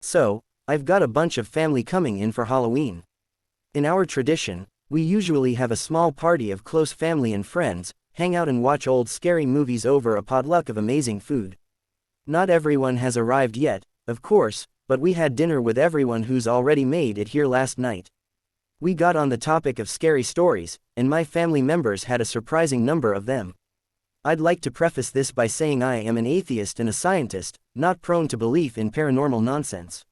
So, I've got a bunch of family coming in for Halloween. In our tradition, we usually have a small party of close family and friends, hang out and watch old scary movies over a potluck of amazing food. Not everyone has arrived yet, of course, but we had dinner with everyone who's already made it here last night. We got on the topic of scary stories, and my family members had a surprising number of them. I'd like to preface this by saying I am an atheist and a scientist, not prone to belief in paranormal nonsense.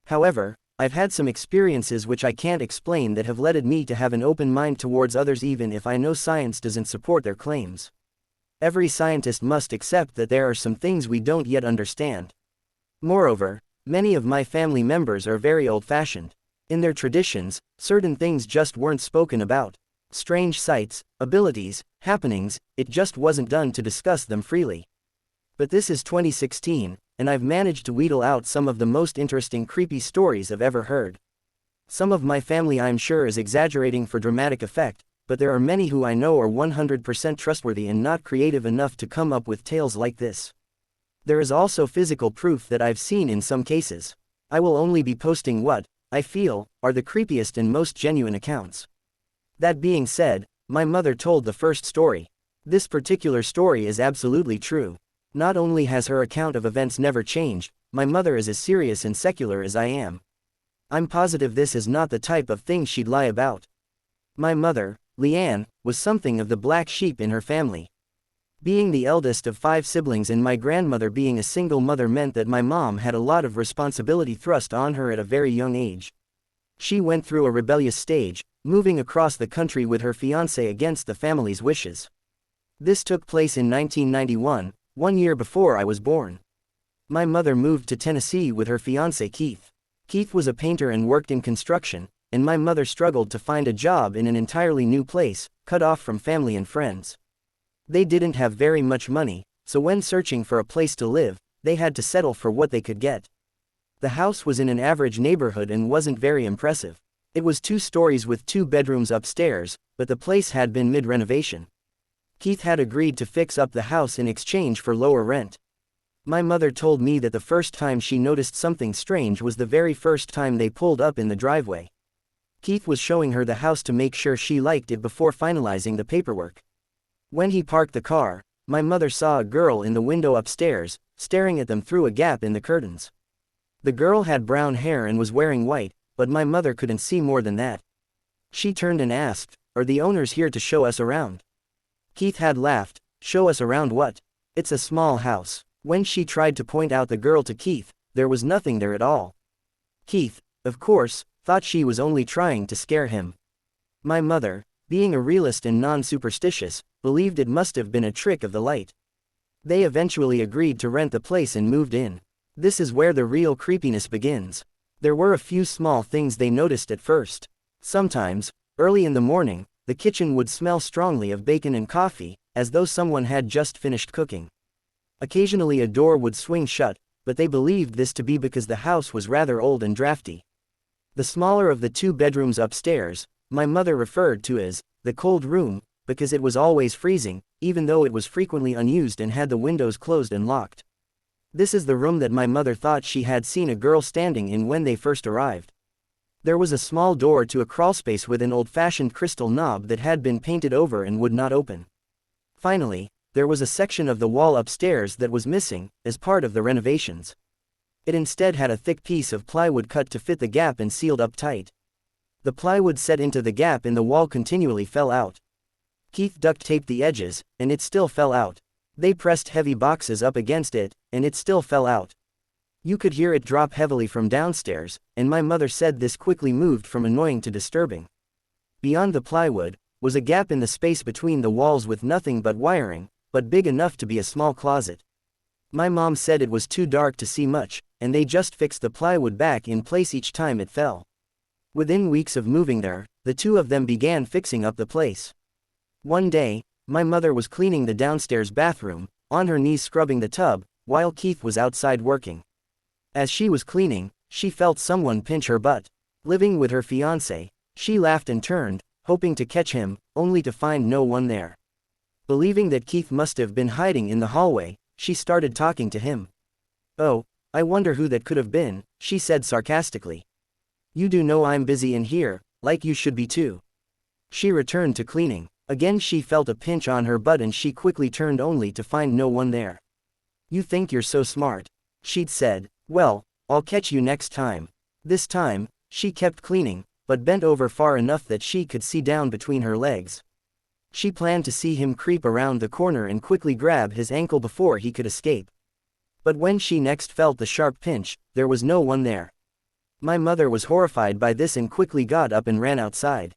However, I've had some experiences which I can't explain that have led me to have an open mind towards others even if I know science doesn't support their claims. Every scientist must accept that there are some things we don't yet understand. Moreover, many of my family members are very old-fashioned. In their traditions, certain things just weren't spoken about. Strange sights, abilities, happenings, it just wasn't done to discuss them freely. But this is 2016, and I've managed to wheedle out some of the most interesting creepy stories I've ever heard. Some of my family I'm sure is exaggerating for dramatic effect, but there are many who I know are 100% trustworthy and not creative enough to come up with tales like this. There is also physical proof that I've seen in some cases. I will only be posting what, I feel, are the creepiest and most genuine accounts. That being said, my mother told the first story. This particular story is absolutely true. Not only has her account of events never changed, my mother is as serious and secular as I am. I'm positive this is not the type of thing she'd lie about. My mother, Leanne, was something of the black sheep in her family. Being the eldest of 5 siblings and my grandmother being a single mother meant that my mom had a lot of responsibility thrust on her at a very young age. She went through a rebellious stage, moving across the country with her fiancé against the family's wishes. This took place in 1991, 1 year before I was born. My mother moved to Tennessee with her fiancé Keith. Keith was a painter and worked in construction, and my mother struggled to find a job in an entirely new place, cut off from family and friends. They didn't have very much money, so when searching for a place to live, they had to settle for what they could get. The house was in an average neighborhood and wasn't very impressive. It was 2 stories with 2 bedrooms upstairs, but the place had been mid-renovation. Keith had agreed to fix up the house in exchange for lower rent. My mother told me that the first time she noticed something strange was the very first time they pulled up in the driveway. Keith was showing her the house to make sure she liked it before finalizing the paperwork. When he parked the car, my mother saw a girl in the window upstairs, staring at them through a gap in the curtains. The girl had brown hair and was wearing white, but my mother couldn't see more than that. She turned and asked, "Are the owners here to show us around?" Keith had laughed. "Show us around what? It's a small house." When she tried to point out the girl to Keith, there was nothing there at all. Keith, of course, thought she was only trying to scare him. My mother, being a realist and non-superstitious, believed it must have been a trick of the light. They eventually agreed to rent the place and moved in. This is where the real creepiness begins. There were a few small things they noticed at first. Sometimes, early in the morning, the kitchen would smell strongly of bacon and coffee, as though someone had just finished cooking. Occasionally a door would swing shut, but they believed this to be because the house was rather old and drafty. The smaller of the 2 bedrooms upstairs, my mother referred to as the cold room, because it was always freezing, even though it was frequently unused and had the windows closed and locked. This is the room that my mother thought she had seen a girl standing in when they first arrived. There was a small door to a crawlspace with an old-fashioned crystal knob that had been painted over and would not open. Finally, there was a section of the wall upstairs that was missing, as part of the renovations. It instead had a thick piece of plywood cut to fit the gap and sealed up tight. The plywood set into the gap in the wall continually fell out. Keith duct taped the edges, and it still fell out. They pressed heavy boxes up against it, and it still fell out. You could hear it drop heavily from downstairs, and my mother said this quickly moved from annoying to disturbing. Beyond the plywood, was a gap in the space between the walls with nothing but wiring, but big enough to be a small closet. My mom said it was too dark to see much, and they just fixed the plywood back in place each time it fell. Within weeks of moving there, the 2 of them began fixing up the place. One day, my mother was cleaning the downstairs bathroom, on her knees scrubbing the tub, while Keith was outside working. As she was cleaning, she felt someone pinch her butt. Living with her fiancé, she laughed and turned, hoping to catch him, only to find no one there. Believing that Keith must have been hiding in the hallway, she started talking to him. "Oh, I wonder who that could have been, she said sarcastically. You do know I'm busy in here, like you should be too. She returned to cleaning. Again she felt a pinch on her butt and she quickly turned only to find no one there. You think you're so smart, she'd said. Well, I'll catch you next time. This time, she kept cleaning, but bent over far enough that she could see down between her legs. She planned to see him creep around the corner and quickly grab his ankle before he could escape. But when she next felt the sharp pinch, there was no one there. My mother was horrified by this and quickly got up and ran outside.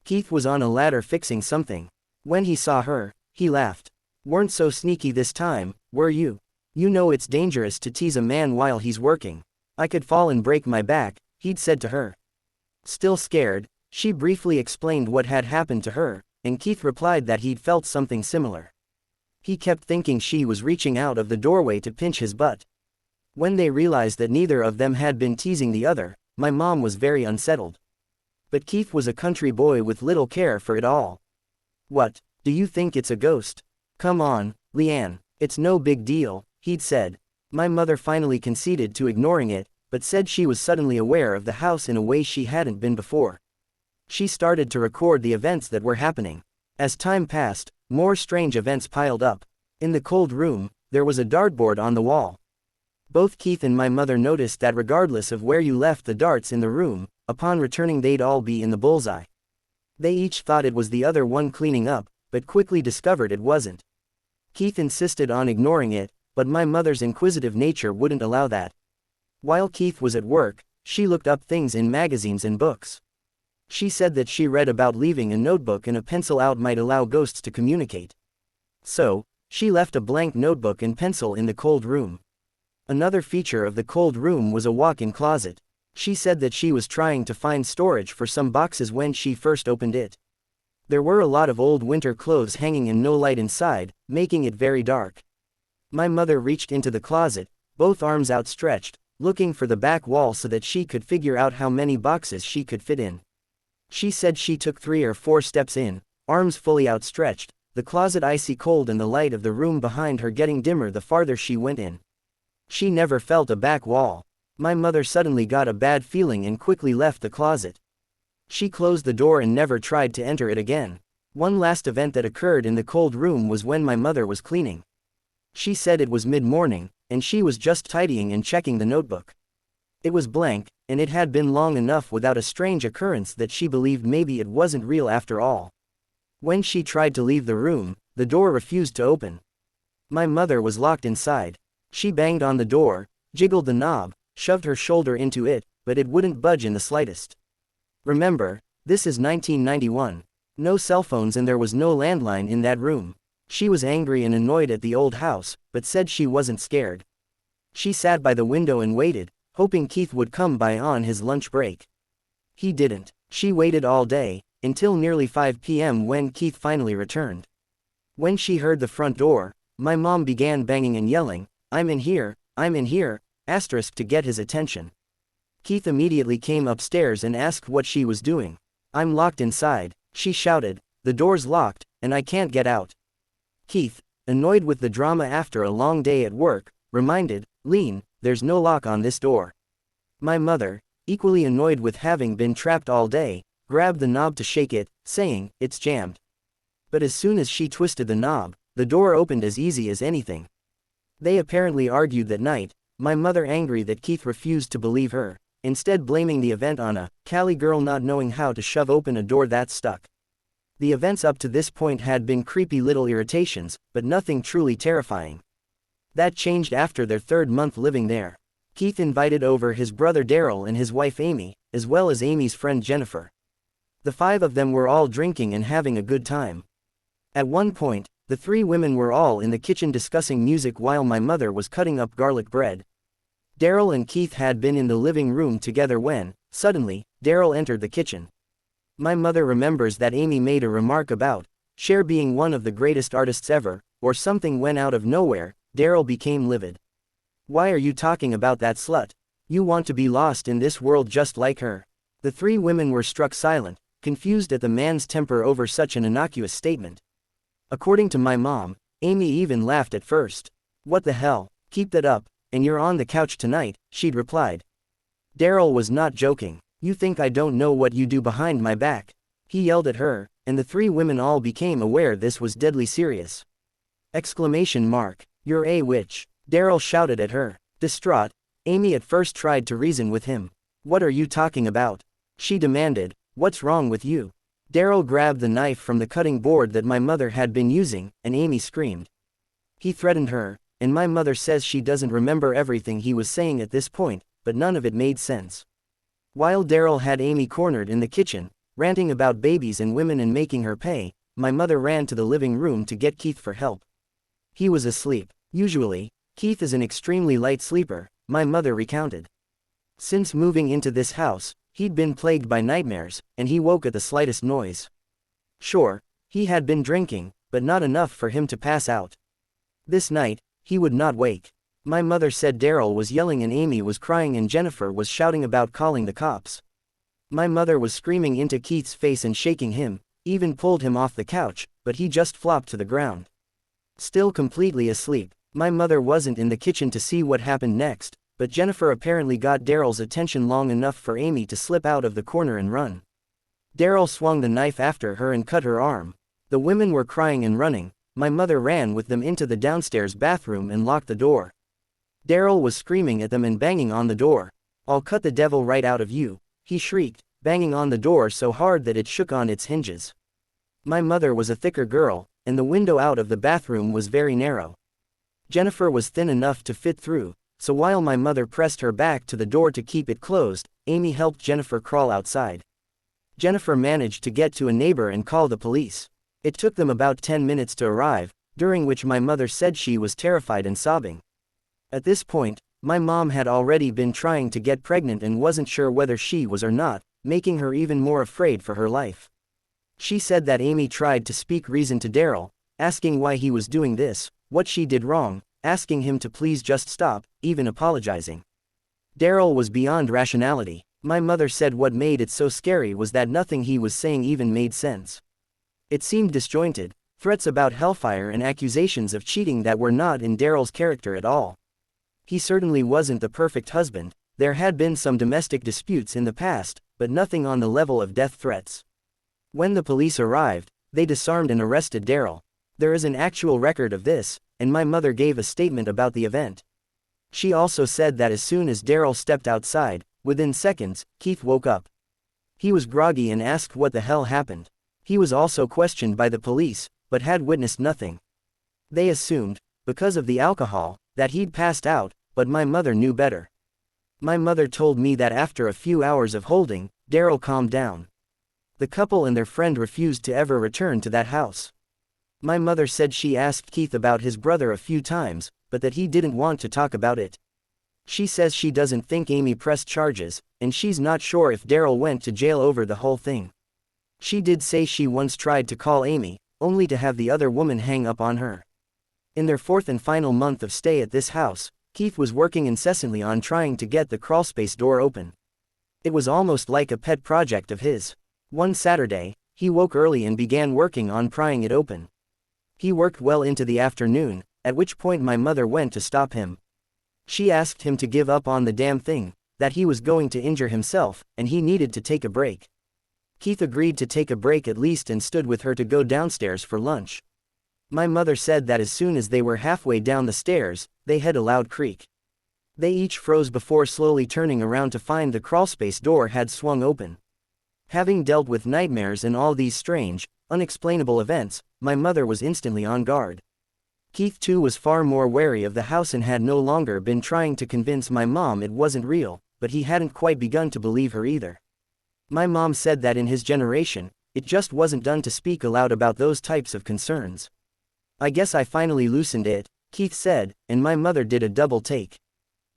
Keith was on a ladder fixing something. When he saw her, he laughed. Weren't so sneaky this time, were you? You know it's dangerous to tease a man while he's working. I could fall and break my back, he'd said to her. Still scared, she briefly explained what had happened to her, and Keith replied that he'd felt something similar. He kept thinking she was reaching out of the doorway to pinch his butt. When they realized that neither of them had been teasing the other, my mom was very unsettled. But Keith was a country boy with little care for it all. What, do you think it's a ghost? Come on, Leanne, it's no big deal, he'd said. My mother finally conceded to ignoring it, but said she was suddenly aware of the house in a way she hadn't been before. She started to record the events that were happening. As time passed, more strange events piled up. In the cold room, there was a dartboard on the wall. Both Keith and my mother noticed that regardless of where you left the darts in the room, upon returning they'd all be in the bullseye. They each thought it was the other one cleaning up, but quickly discovered it wasn't. Keith insisted on ignoring it, but my mother's inquisitive nature wouldn't allow that. While Keith was at work, she looked up things in magazines and books. She said that she read about leaving a notebook and a pencil out might allow ghosts to communicate. So, she left a blank notebook and pencil in the cold room. Another feature of the cold room was a walk-in closet. She said that she was trying to find storage for some boxes when she first opened it. There were a lot of old winter clothes hanging and no light inside, making it very dark. My mother reached into the closet, both arms outstretched, looking for the back wall so that she could figure out how many boxes she could fit in. She said she took 3 or 4 steps in, arms fully outstretched, the closet icy cold and the light of the room behind her getting dimmer the farther she went in. She never felt a back wall. My mother suddenly got a bad feeling and quickly left the closet. She closed the door and never tried to enter it again. One last event that occurred in the cold room was when my mother was cleaning. She said it was mid-morning, and she was just tidying and checking the notebook. It was blank, and it had been long enough without a strange occurrence that she believed maybe it wasn't real after all. When she tried to leave the room, the door refused to open. My mother was locked inside. She banged on the door, jiggled the knob, shoved her shoulder into it, but it wouldn't budge in the slightest. Remember, this is 1991. No cell phones and there was no landline in that room. She was angry and annoyed at the old house, but said she wasn't scared. She sat by the window and waited, hoping Keith would come by on his lunch break. He didn't. She waited all day, until nearly 5 p.m. when Keith finally returned. When she heard the front door, my mom began banging and yelling, I'm in here, to get his attention. Keith immediately came upstairs and asked what she was doing. I'm locked inside, she shouted, the door's locked, and I can't get out. Keith, annoyed with the drama after a long day at work, reminded, Lean, there's no lock on this door. My mother, equally annoyed with having been trapped all day, grabbed the knob to shake it, saying, it's jammed. But as soon as she twisted the knob, the door opened as easy as anything. They apparently argued that night, my mother angry that Keith refused to believe her, instead blaming the event on a Cali girl not knowing how to shove open a door that's stuck. The events up to this point had been creepy little irritations, but nothing truly terrifying. That changed after their 3rd month living there. Keith invited over his brother Daryl and his wife Amy, as well as Amy's friend Jennifer. The 5 of them were all drinking and having a good time. At one point, the 3 women were all in the kitchen discussing music while my mother was cutting up garlic bread. Daryl and Keith had been in the living room together when, suddenly, Daryl entered the kitchen. My mother remembers that Amy made a remark about Cher being one of the greatest artists ever, or something when out of nowhere, Daryl became livid. Why are you talking about that slut? You want to be lost in this world just like her. The 3 women were struck silent, confused at the man's temper over such an innocuous statement. According to my mom, Amy even laughed at first. What the hell, keep that up, and you're on the couch tonight," she'd replied. Daryl was not joking. "You think I don't know what you do behind my back?" he yelled at her, and the three women all became aware this was deadly serious. Exclamation mark. "You're a witch," Daryl shouted at her. Distraught, Amy at first tried to reason with him. "What are you talking about?" she demanded. "What's wrong with you?" Daryl grabbed the knife from the cutting board that my mother had been using, and Amy screamed. He threatened her, and my mother says she doesn't remember everything he was saying at this point, but none of it made sense. While Daryl had Amy cornered in the kitchen, ranting about babies and women and making her pay, my mother ran to the living room to get Keith for help. He was asleep. Usually, Keith is an extremely light sleeper, my mother recounted. Since moving into this house, he'd been plagued by nightmares, and he woke at the slightest noise. Sure, he had been drinking, but not enough for him to pass out. This night, he would not wake. My mother said Daryl was yelling and Amy was crying and Jennifer was shouting about calling the cops. My mother was screaming into Keith's face and shaking him, even pulled him off the couch, but he just flopped to the ground. Still completely asleep, my mother wasn't in the kitchen to see what happened next, but Jennifer apparently got Daryl's attention long enough for Amy to slip out of the corner and run. Daryl swung the knife after her and cut her arm. The women were crying and running. My mother ran with them into the downstairs bathroom and locked the door. Daryl was screaming at them and banging on the door. "I'll cut the devil right out of you," he shrieked, banging on the door so hard that it shook on its hinges. My mother was a thicker girl, and the window out of the bathroom was very narrow. Jennifer was thin enough to fit through, so while my mother pressed her back to the door to keep it closed, Amy helped Jennifer crawl outside. Jennifer managed to get to a neighbor and call the police. It took them about 10 minutes to arrive, during which my mother said she was terrified and sobbing. At this point, my mom had already been trying to get pregnant and wasn't sure whether she was or not, making her even more afraid for her life. She said that Amy tried to speak reason to Daryl, asking why he was doing this, what she did wrong, asking him to please just stop, even apologizing. Daryl was beyond rationality. My mother said what made it so scary was that nothing he was saying even made sense. It seemed disjointed, threats about hellfire and accusations of cheating that were not in Daryl's character at all. He certainly wasn't the perfect husband. There had been some domestic disputes in the past, but nothing on the level of death threats. When the police arrived, they disarmed and arrested Daryl. There is an actual record of this, and my mother gave a statement about the event. She also said that as soon as Daryl stepped outside, within seconds, Keith woke up. He was groggy and asked what the hell happened. He was also questioned by the police, but had witnessed nothing. They assumed, because of the alcohol, that he'd passed out, but my mother knew better. My mother told me that after a few hours of holding, Daryl calmed down. The couple and their friend refused to ever return to that house. My mother said she asked Keith about his brother a few times, but that he didn't want to talk about it. She says she doesn't think Amy pressed charges, and she's not sure if Daryl went to jail over the whole thing. She did say she once tried to call Amy, only to have the other woman hang up on her. In their fourth and final month of stay at this house, Keith was working incessantly on trying to get the crawlspace door open. It was almost like a pet project of his. One Saturday, he woke early and began working on prying it open. He worked well into the afternoon, at which point my mother went to stop him. She asked him to give up on the damn thing, that he was going to injure himself, and he needed to take a break. Keith agreed to take a break at least and stood with her to go downstairs for lunch. My mother said that as soon as they were halfway down the stairs, they heard a loud creak. They each froze before slowly turning around to find the crawlspace door had swung open. Having dealt with nightmares and all these strange, unexplainable events, my mother was instantly on guard. Keith too was far more wary of the house and had no longer been trying to convince my mom it wasn't real, but he hadn't quite begun to believe her either. My mom said that in his generation, it just wasn't done to speak aloud about those types of concerns. "I guess I finally loosened it," Keith said, and my mother did a double take.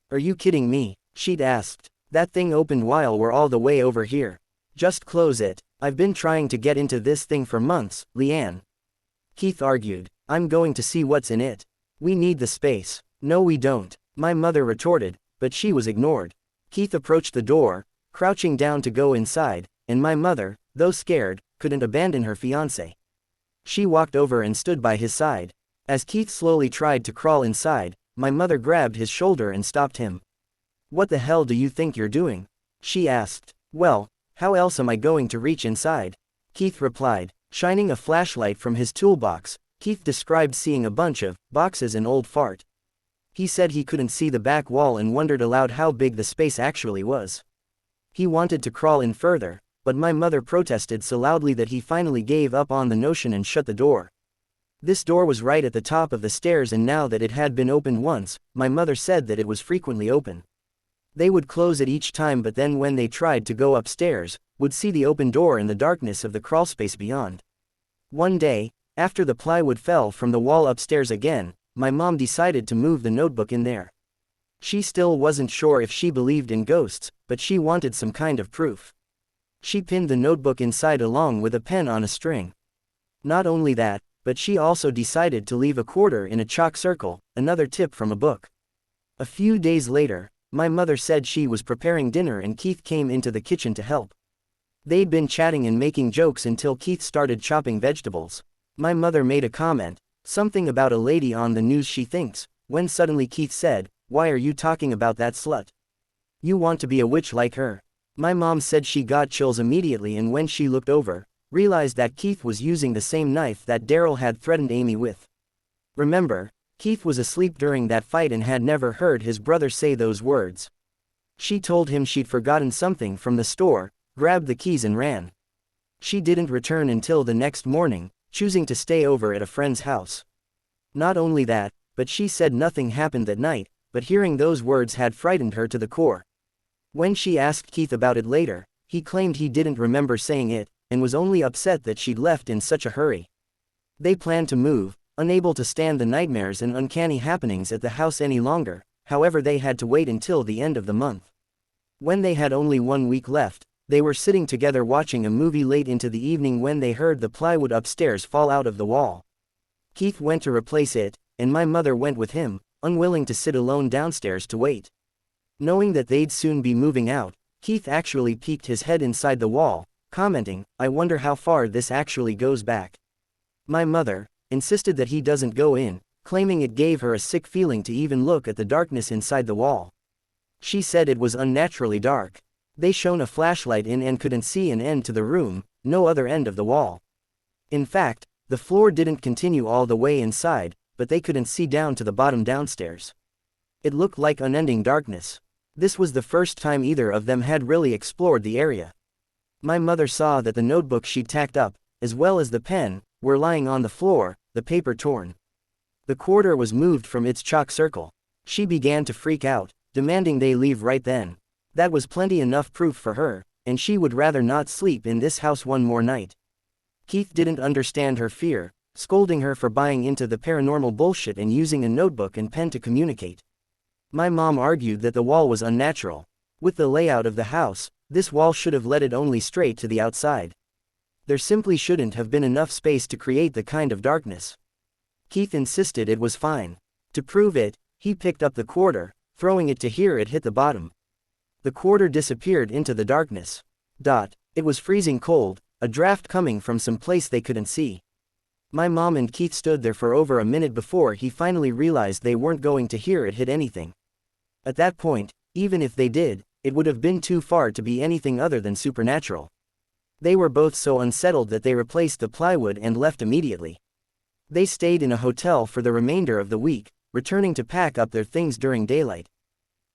"Are you kidding me?" she'd asked. "That thing opened while we're all the way over here. Just close it. I've been trying to get into this thing for months, Leanne." Keith argued. "I'm going to see what's in it. We need the space." "No we don't," my mother retorted, but she was ignored. Keith approached the door, crouching down to go inside, and my mother, though scared, couldn't abandon her fiancé. She walked over and stood by his side. As Keith slowly tried to crawl inside, my mother grabbed his shoulder and stopped him. "What the hell do you think you're doing?" she asked. "Well, how else am I going to reach inside?" Keith replied. Shining a flashlight from his toolbox, Keith described seeing a bunch of boxes and old fart. He said he couldn't see the back wall and wondered aloud how big the space actually was. He wanted to crawl in further, but my mother protested so loudly that he finally gave up on the notion and shut the door. This door was right at the top of the stairs, and now that it had been opened once, my mother said that it was frequently open. They would close it each time, but then when they tried to go upstairs, would see the open door in the darkness of the crawlspace beyond. One day, after the plywood fell from the wall upstairs again, my mom decided to move the notebook in there. She still wasn't sure if she believed in ghosts, but she wanted some kind of proof. She pinned the notebook inside along with a pen on a string. Not only that, but she also decided to leave a quarter in a chalk circle, another tip from a book. A few days later, my mother said she was preparing dinner and Keith came into the kitchen to help. They'd been chatting and making jokes until Keith started chopping vegetables. My mother made a comment, something about a lady on the news she thinks, when suddenly Keith said, "Why are you talking about that slut? You want to be a witch like her?" My mom said she got chills immediately, and when she looked over, realized that Keith was using the same knife that Daryl had threatened Amy with. Remember, Keith was asleep during that fight and had never heard his brother say those words. She told him she'd forgotten something from the store, grabbed the keys and ran. She didn't return until the next morning, choosing to stay over at a friend's house. Not only that, but she said nothing happened that night, but hearing those words had frightened her to the core. When she asked Keith about it later, he claimed he didn't remember saying it, and was only upset that she'd left in such a hurry. They planned to move, unable to stand the nightmares and uncanny happenings at the house any longer. However, they had to wait until the end of the month. When they had only 1 week left, they were sitting together watching a movie late into the evening when they heard the plywood upstairs fall out of the wall. Keith went to replace it, and my mother went with him, unwilling to sit alone downstairs to wait. Knowing that they'd soon be moving out, Keith actually peeked his head inside the wall, commenting, "I wonder how far this actually goes back." My mother insisted that he doesn't go in, claiming it gave her a sick feeling to even look at the darkness inside the wall. She said it was unnaturally dark. They shone a flashlight in and couldn't see an end to the room, no other end of the wall. In fact, the floor didn't continue all the way inside, but they couldn't see down to the bottom downstairs. It looked like unending darkness. This was the first time either of them had really explored the area. My mother saw that the notebook she'd tacked up, as well as the pen, were lying on the floor, the paper torn. The quarter was moved from its chalk circle. She began to freak out, demanding they leave right then. That was plenty enough proof for her, and she would rather not sleep in this house one more night. Keith didn't understand her fear, scolding her for buying into the paranormal bullshit and using a notebook and pen to communicate. My mom argued that the wall was unnatural. With the layout of the house, this wall should have led it only straight to the outside. There simply shouldn't have been enough space to create the kind of darkness. Keith insisted it was fine. To prove it, he picked up the quarter, throwing it to hear it hit the bottom. The quarter disappeared into the darkness. It was freezing cold, a draft coming from some place they couldn't see. My mom and Keith stood there for over a minute before he finally realized they weren't going to hear it hit anything. At that point, even if they did, it would have been too far to be anything other than supernatural. They were both so unsettled that they replaced the plywood and left immediately. They stayed in a hotel for the remainder of the week, returning to pack up their things during daylight.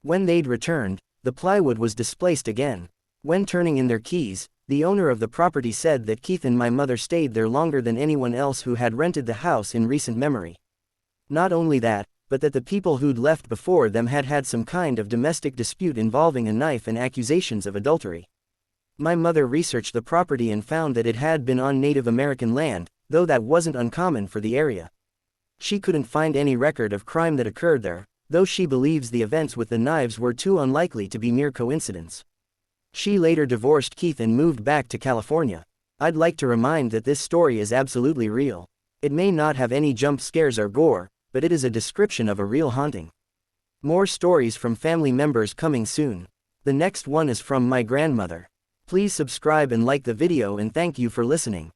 When they'd returned, the plywood was displaced again. When turning in their keys, the owner of the property said that Keith and my mother stayed there longer than anyone else who had rented the house in recent memory. Not only that, but that the people who'd left before them had had some kind of domestic dispute involving a knife and accusations of adultery. My mother researched the property and found that it had been on Native American land, though that wasn't uncommon for the area. She couldn't find any record of crime that occurred there, though she believes the events with the knives were too unlikely to be mere coincidence. She later divorced Keith and moved back to California. I'd like to remind that this story is absolutely real. It may not have any jump scares or gore, but it is a description of a real haunting. More stories from family members coming soon. The next one is from my grandmother. Please subscribe and like the video, and thank you for listening.